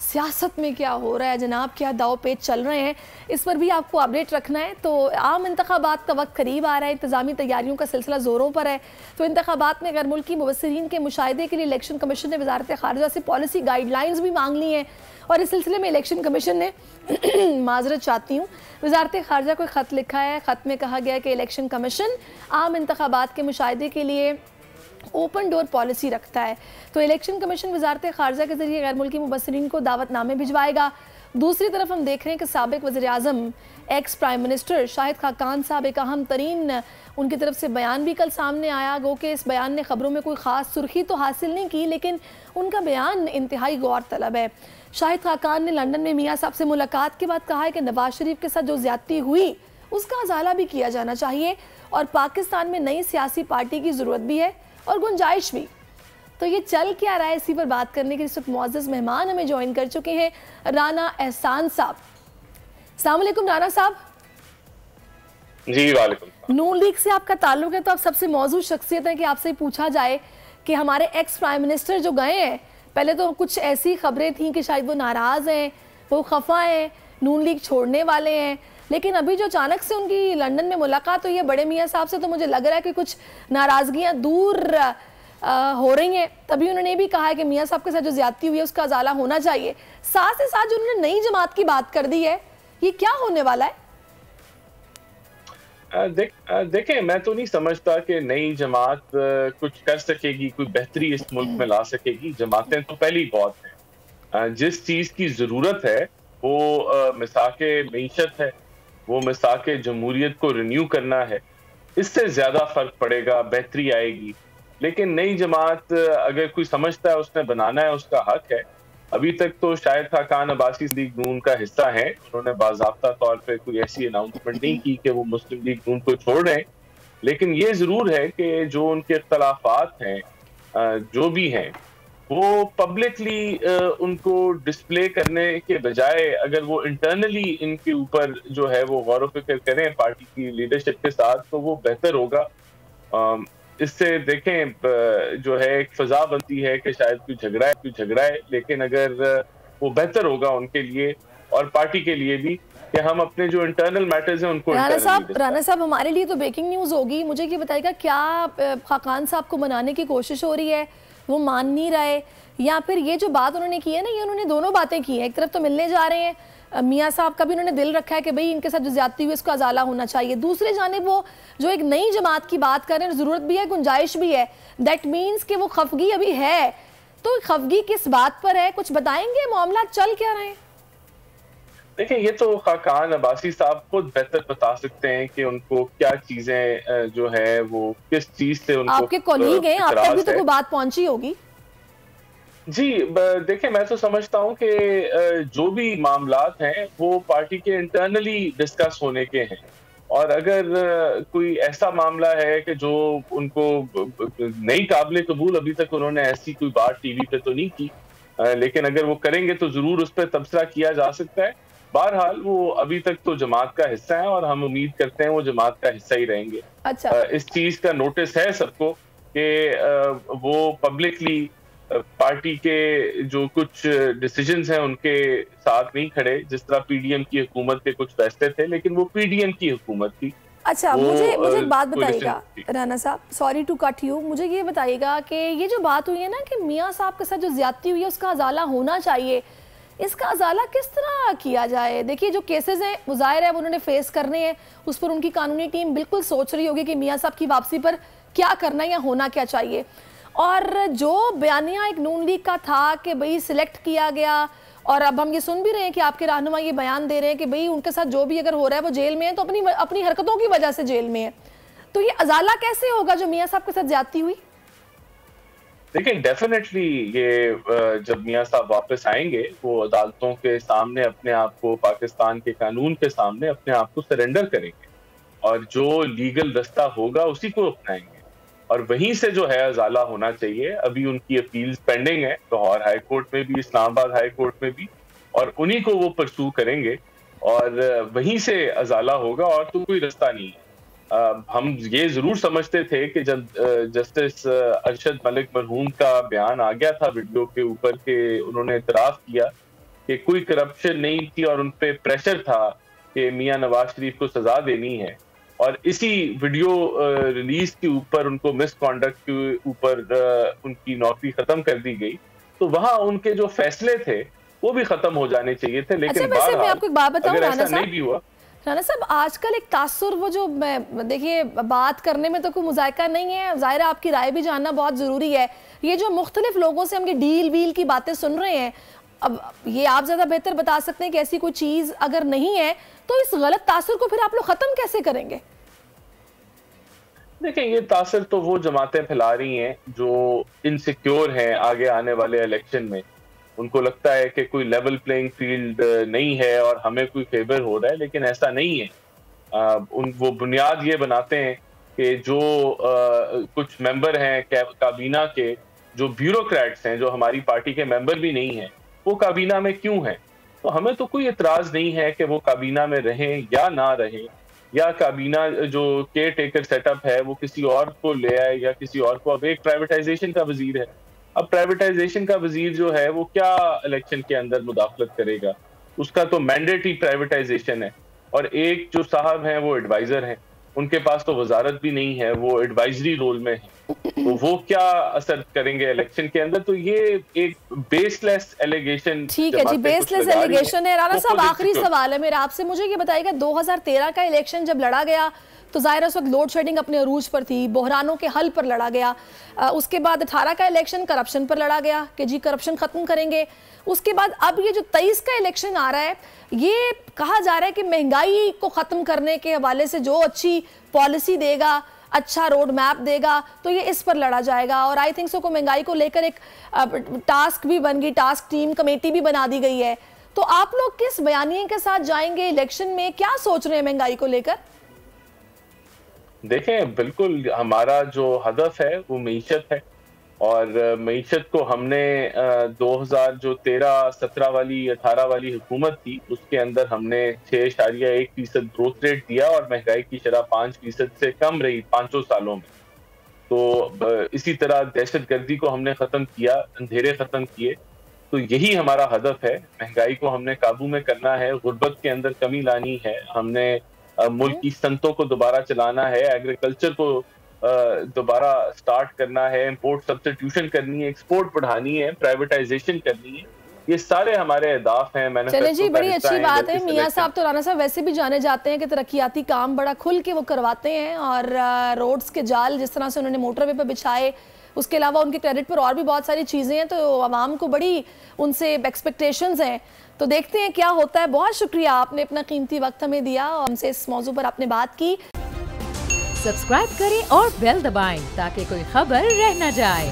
सियासत में क्या हो रहा है जनाब, क्या दाव पेच चल रहे हैं, इस पर भी आपको अपडेट रखना है। तो आम इंतखाबात का वक्त करीब आ रहा है, इंतजामी तैयारियों का सिलसिला ज़ोरों पर है। तो इंतखाबात में गैर मुल्की मुबस्सिरीन के मुशाहिदे के लिए इलेक्शन कमीशन ने वजारत खारजा से पॉलिसी गाइडलाइंस भी मांग ली हैं और इस सिलसिले में इलेक्शन कमीशन ने माजरत चाहती हूँ, वजारत खारजा को ख़त लिखा है। ख़त में कहा गया कि इलेक्शन कमीशन आम इंतखाबात के मुशाहिदे के लिए ओपन डोर पॉलिसी रखता है। तो इलेक्शन कमीशन वजारत खारजा के जरिए गैर मुल्की मुबस्सिरीन को दावतनामे भिजवाएगा। दूसरी तरफ हम देख रहे हैं कि साबिक वज़ीर आज़म ex prime minister Shahid Khaqan sahab एक अहम तरीन उनकी तरफ से बयान भी कल सामने आया। गो कि इस बयान ने खबरों में कोई ख़ास सुर्खी तो हासिल नहीं की, लेकिन उनका बयान इंतहाई गौर तलब है। शाहिद खाकान ने लंदन में मियाँ साहब से मुलाकात के बाद कहा है कि नवाज शरीफ के साथ जो ज़्यादती हुई उसका अजाला भी किया जाना चाहिए और पाकिस्तान में नई सियासी पार्टी की ज़रूरत भी है और गुंजाइश भी। तो ये चल क्या रहा है, इसी पर बात करने के लिए मुअज़्ज़ज़ मेहमान हमें ज्वाइन कर चुके हैं राना एहसान साहब। अस्सलाम वालेकुम राना साहब। जी वालेकुम। नून लीग से आपका ताल्लुक है तो आप सबसे मौजूद शख्सियत है कि आपसे पूछा जाए कि हमारे एक्स प्राइम मिनिस्टर जो गए हैं, पहले तो कुछ ऐसी खबरें थी कि शायद वो नाराज़ हैं, वो खफा हैं, नून लीग छोड़ने वाले हैं, लेकिन अभी जो अचानक से उनकी लंदन में मुलाकात हुई है बड़े मियाँ साहब से, तो मुझे लग रहा है कि कुछ नाराज़गियाँ दूर हो रही हैं। तभी उन्होंने भी कहा है कि मियाँ साहब के साथ जो ज्यादती हुई है उसका अजाला होना चाहिए। साथ ही साथ जो उन्होंने नई जमात की बात कर दी है, ये क्या होने वाला है? देखें, मैं तो नहीं समझता कि नई जमात कुछ कर सकेगी, कोई बेहतरी इस मुल्क में ला सकेगी। जमातें तो पहली बहुत हैं। जिस चीज़ की ज़रूरत है वो मिसाके मईशत है, वो मिसाके जमहूरियत को रिन्यू करना है। इससे ज़्यादा फ़र्क पड़ेगा, बेहतरी आएगी। लेकिन नई जमात अगर कोई समझता है उसने बनाना है, उसका हक है। अभी तक तो शायद खाकान अब्बासी लीग नून का हिस्सा है, उन्होंने बाज़ाब्ता तौर पे कोई ऐसी अनाउंसमेंट नहीं की कि वो मुस्लिम लीग नून को छोड़ रहे हैं। लेकिन ये ज़रूर है कि जो उनके इख्तलाफात हैं, जो भी हैं, वो पब्लिकली उनको डिस्प्ले करने के बजाय अगर वो इंटरनली इनके ऊपर जो है वो गौर व फिक्र करें पार्टी की लीडरशिप के साथ, तो वो बेहतर होगा। इससे देखें जो है एक फजा बनती है कि शायद कोई झगड़ा है, लेकिन अगर वो बेहतर होगा उनके लिए और पार्टी के लिए भी कि हम अपने जो इंटरनल मैटर्स हैं उनको राना साहब हमारे लिए तो ब्रेकिंग न्यूज़ होगी। मुझे ये बताइएगा, क्या खाकान साहब को मनाने की कोशिश हो रही है, वो मान नहीं रहे, या फिर ये जो बात उन्होंने की है ना, ये उन्होंने दोनों बातें की हैं। एक तरफ तो मिलने जा रहे हैं, मियाँ साहब का भी उन्होंने दिल रखा है कि भाई इनके साथ जो ज्यादती हुई इसका अजाला होना चाहिए। दूसरे जानिब वो जो एक नई जमात की बात कर रहे हैं, ज़रूरत भी है, गुंजाइश भी है। दैट मीन्स कि वो खफगी अभी है। तो खफगी किस बात पर है, कुछ बताएंगे, मामला चल क्या रहे हैं? देखिए, ये तो खाकान अब्बासी साहब खुद बेहतर बता सकते हैं कि उनको क्या चीजें जो है वो किस चीज से उनको आपके कॉलीग हैं, आप तक भी तो कोई बात पहुंची होगी। जी देखिए, मैं तो समझता हूँ कि जो भी मामलात हैं वो पार्टी के इंटरनली डिस्कस होने के हैं और अगर कोई ऐसा मामला है कि जो उनको नहीं काबिल कबूल, अभी तक उन्होंने ऐसी कोई बात टीवी पे तो नहीं की, लेकिन अगर वो करेंगे तो जरूर उस पर तबसरा किया जा सकता है। बहरहाल वो अभी तक तो जमात का हिस्सा है और हम उम्मीद करते हैं वो जमात का हिस्सा ही रहेंगे। अच्छा। इस चीज का नोटिस है सबको कि वो पब्लिकली पार्टी के जो कुछ डिसीजंस हैं उनके साथ नहीं खड़े। जिस तरह पीडीएम की हुकूमत के कुछ फैसले थे, लेकिन वो पीडीएम की हुकूमत थी। अच्छा, मुझे एक बात बताइएगा राना साहब, सॉरी टू कट यू, मुझे ये बताइएगा कि ये जो बात हुई है ना कि मियाँ साहब के साथ जो ज्यादती हुई है उसका अजाला होना चाहिए, इसका अजाला किस तरह किया जाए? देखिए, जो केसेस हैं वो जाहिर है उन्होंने फेस करने हैं, उस पर उनकी कानूनी टीम बिल्कुल सोच रही होगी कि मियाँ साहब की वापसी पर क्या करना है या होना क्या चाहिए। और जो बयानिया एक नून लीग का था कि भाई सिलेक्ट किया गया, और अब हम ये सुन भी रहे हैं कि आपके रहनुमा ये बयान दे रहे हैं कि भाई उनके साथ जो भी अगर हो रहा है वो जेल में है तो अपनी हरकतों की वजह से जेल में है। तो ये अजाला कैसे होगा जो मियाँ साहब के साथ ज्यादती हुई? देखिए, डेफिनेटली ये जब मियाँ साहब वापस आएंगे वो अदालतों के सामने अपने आप को, पाकिस्तान के कानून के सामने अपने आप को सरेंडर करेंगे और जो लीगल रास्ता होगा उसी को अपनाएंगे और वहीं से जो है अजाला होना चाहिए। अभी उनकी अपील्स पेंडिंग है लाहौर हाई कोर्ट में भी, इस्लामाबाद हाई कोर्ट में भी, और उन्हीं को वो परसू करेंगे और वहीं से अजाला होगा और तो कोई रास्ता नहीं है। हम ये जरूर समझते थे कि जब जस्टिस अरशद मलिक मरहूम का बयान आ गया था वीडियो के ऊपर के उन्होंने इतराफ किया कि कोई करप्शन नहीं थी और उन पे प्रेशर था कि मियां नवाज शरीफ को सजा देनी है, और इसी वीडियो रिलीज के ऊपर उनको मिसकॉन्डक्ट के ऊपर उनकी नौकरी खत्म कर दी गई, तो वहां उनके जो फैसले थे वो भी खत्म हो जाने चाहिए थे। लेकिन अच्छा, मैं आपको एक बात बताऊं, अगर ऐसा नहीं भी हुआ। राना साहब, आजकल एक तासुर, वो जो देखिए बात करने में तो कोई मुज़ायका नहीं है, ज़ाहिर है आपकी राय भी जानना बहुत ज़रूरी है। ये जो मुख्तलिफ लोगों से हम ये डील वील की बातें सुन रहे हैं, अब ये आप ज़्यादा बेहतर बता सकते हैं कि ऐसी कोई चीज़ अगर नहीं है तो इस गलत तासुर को फिर आप लोग ख़त्म कैसे करेंगे? देखिए, ये तासर तो वो जमातें फैला रही हैं जो इनसिक्योर हैं आगे आने वाले इलेक्शन में। उनको लगता है कि कोई लेवल प्लेइंग फील्ड नहीं है और हमें कोई फेवर हो रहा है, लेकिन ऐसा नहीं है। वो बुनियाद ये बनाते हैं कि जो कुछ मेंबर हैं काबीना के, जो ब्यूरोक्रेट्स हैं, जो हमारी पार्टी के मेंबर भी नहीं हैं, वो काबीना में क्यों हैं। तो हमें तो कोई एतराज नहीं है कि वो काबीना में रहें या ना रहें, या काबीना जो केयर टेकर सेटअप है वो किसी और को ले आए या किसी और को। अब एक प्राइवेटाइजेशन का वजीर है, अब प्राइवेटाइजेशन का वजीर जो है वो क्या इलेक्शन के अंदर मुदाखलत करेगा? उसका तो मैंडेट ही प्राइवेटाइजेशन है। और एक जो साहब हैं वो एडवाइजर हैं, उनके पास तो वजारत भी नहीं है, वो एडवाइजरी रोल में है, तो वो क्या असर करेंगे इलेक्शन के अंदर? तो ये एक बेसलेस एलिगेशन। ठीक है जी, बेसलेस एलिगेशन है। राना साहब, आखिरी सवाल है मेरा आपसे, मुझे ये बताइएगा 2013 का इलेक्शन जब लड़ा गया तो ज़ाहिर उस वक्त लोड शेडिंग अपने अरूज पर थी, बहरानों के हल पर लड़ा गया। उसके बाद 18 का इलेक्शन करप्शन पर लड़ा गया कि जी करप्शन ख़त्म करेंगे। उसके बाद अब ये जो 23 का इलेक्शन आ रहा है, ये कहा जा रहा है कि महंगाई को ख़त्म करने के हवाले से जो अच्छी पॉलिसी देगा, अच्छा रोड मैप देगा, तो ये इस पर लड़ा जाएगा। और आई थिंक सो को महंगाई को लेकर एक टास्क भी बन गई, टास्क टीम कमेटी भी बना दी गई है। तो आप लोग किस बयानिए के साथ जाएंगे इलेक्शन में, क्या सोच रहे हैं महंगाई को लेकर? देखें, बिल्कुल हमारा जो हदफ है वो मईशत है, और मईशत को हमने 2013-17 वाली 18 वाली हुकूमत थी, उसके अंदर हमने 6.1% ग्रोथ रेट दिया और महंगाई की शरह 5% से कम रही 5 सालों में। तो इसी तरह दहशतगर्दी को हमने खत्म किया, अंधेरे खत्म किए। तो यही हमारा हदफ है, महंगाई को हमने काबू में करना है, गुर्बत के अंदर कमी लानी है, हमने मुल्क की सनतों को दोबारा चलाना है, एग्रीकल्चर को दोबारा स्टार्ट करना है, इंपोर्ट सब्स्टिट्यूशन करनी है, एक्सपोर्ट बढ़ानी है, प्राइवेटाइजेशन करनी है। ये सारे हमारे अहदाफ हैं। चले जी, बड़ी अच्छी बात है। मियां साहब तो राना साहब वैसे भी जाने जाते हैं कि तरक्याती काम बड़ा खुल के वो करवाते हैं, और रोड्स के जाल जिस तरह से उन्होंने मोटरवे पर बिछाए, उसके अलावा उनके क्रेडिट पर और भी बहुत सारी चीज़ें हैं, तो आवाम को बड़ी उनसे एक्सपेक्टेशंस हैं। तो देखते हैं क्या होता है। बहुत शुक्रिया, आपने अपना कीमती वक्त हमें दिया और हमसे इस मौजू पर आपने बात की। सब्सक्राइब करें और बेल दबाएं ताकि कोई खबर रह न जाए।